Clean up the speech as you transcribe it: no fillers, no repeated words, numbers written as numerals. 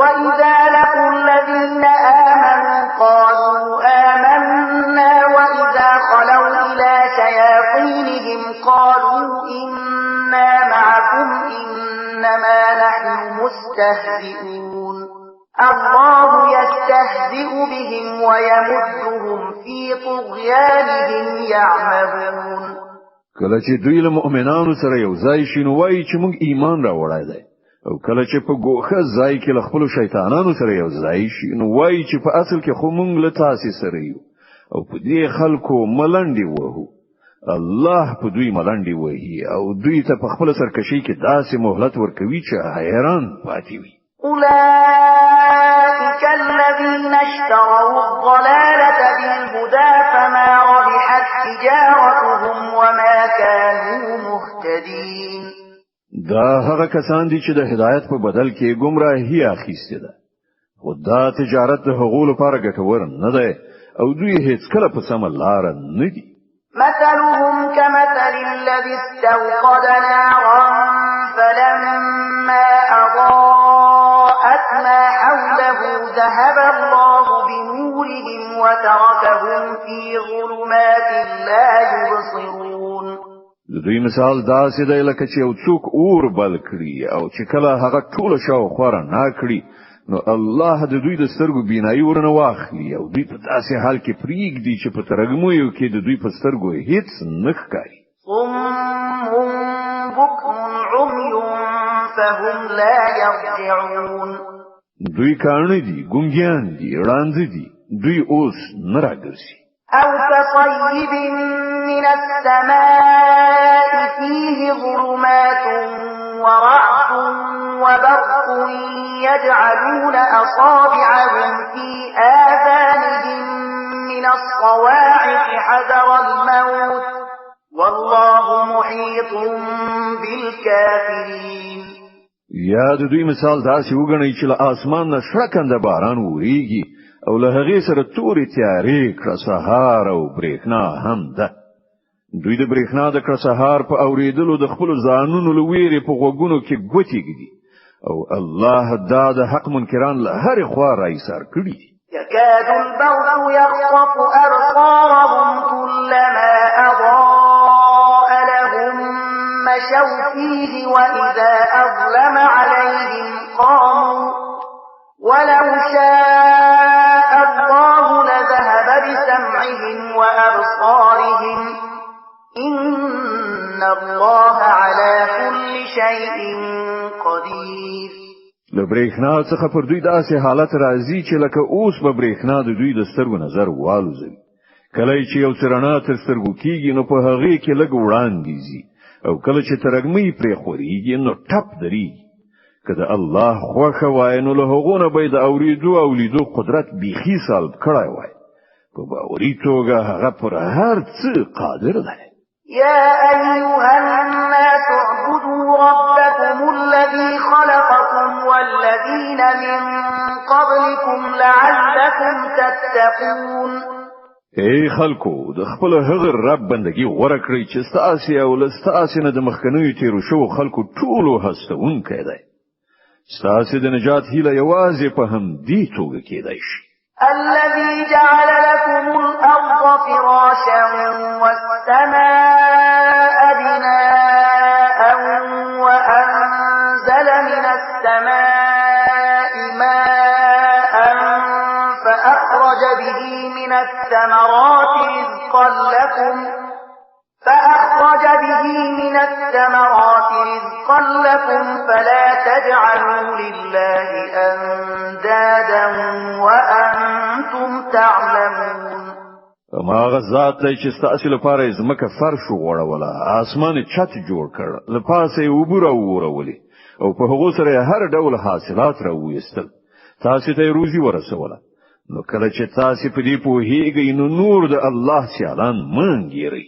وإذا لقوا الذين آمنوا قالوا آمنا وإذا خلوا إلى شياطينهم قالوا إنا معكم إنما نحن مستهزئون الله يستهزئ بهم ويمدهم في طغيانهم يعمهون. کله چې دوی له مؤمنانو سره یو ځای شي نو وایي چې موږ ایمان راوړی دی، او کله چې په ګوښه ځای کې له خپلو شیطانانو سره یو ځای شي نو وایي چې په اصل کې خو موږ له تاسې سره یو، او په دې خلکو ملنډې وهو. الله په دوی ملنډې وهي او دوی ته په خپله سرکشۍ کې داسې مهلت ورکوي چې حیران پاتې وي. أولئك الذين اشتروا الضلالة بالهدى فما ربحت تجارتهم وما كانوا مهتدين. دا هغه کسان دي چې د هدایت په بدل کې گمراهي اخیسته ده، خو دا تجارت د هغو لپاره ګټور نه دی او دوی هیڅ کله په سمه لار نه دي. مثلهم كمثل الذي استوقد نارا فلما أضاءت ما حوله ذهب الله بنورهم وتركهم في ظلمات لا يبصرون. د دوی مثال داسې دی لکه چې یو څوک اور بل کړي او چې کله هغه ټوله شاوخوا رڼا کړي نو الله د دوی د سترګو بینایي ورنه واخلي او دوی په داسې حال کې پرېږدي چې په ترږمیو کې د دوی په سترګو هیڅ نه ښکاري. صم بكم عمي فهم لا يرجعون. دوی کاڼه دي، ګونګیان دي، ړانده دي، دوی اوس نه راګرځي. أو كصيب من السماء فيه ظلمات ورعد وبرق يجعلون أصابعهم في آذانهم من الصواعق حذر الموت والله محيط بالكافرين. یا د دوی مثال داسې وګڼئ چې له اسمان نه شړکنده باران وریږي او له هغې سره تورې تیارې کړه سهار او برېښنا هم ده. دوی د برېښنا د کړه سهار په اورېدلو د خپلو ځانونو له ویرې په غوږونو کې ګوتې ږدي او الله دا د حق منکران له هرې خوا راایسار کړي دي. يكاد البرق يخطف أبصارهم كلما أضاء لهم مشوا فيه وإذا أظلم عليهم قاموا ولو شاء الله لذهب بسمعهم وأبصارهم إن الله على كل شيء قدير. له برېښنا څخه پر دوی داسې حالت راځي چې لکه اوس به برېښنا د دوی د سترګو نظر والوزوي. کله چې یو څه رڼا تر سترګو کېږي نو په هغې کې لږ وړاندې ځي او کله چې ترږمۍ پرې خورېږي نو ټپ درېږي. که د الله خوښه وای نو له هغو نه به د اورېدو او لیدو قدرت بیخي سلب کړی وای. په باوري توګه هغه پر هر څه قادر دی. يا أيها الناس اعبدوا ربكم الذي خلقكم والذين من قبلكم لعلكم تتقون. ای خلکو د خپل هغه رب بندگی غوړه کړئ چې ستاسو او لستاسو نه د مخکنیو تیرو شو خلکو ټولو هستونکي دی. ستاسو د نجات هیله یوازې په هم دې توګه کېدای شي. الذي جعل لكم الأرض فراشا والسماء بناء وأنزل من السماء ماء فأخرج به من الثمرات رزقا لكم فلا تجعلوا لله أندادا وأنتم تعلمون. ما غزات دی چې ستاسو لپاره زمکه فرش وغوړوله، اسمان چت جوړ کړ، لپاسه وبره وورولې او په هغه سره هر ډول حاصلات راوېستل، تاسو ته روزي ورسوله. نو کله چې تاسو په دې پوهیږئ نو نور د الله سیالان منګیری.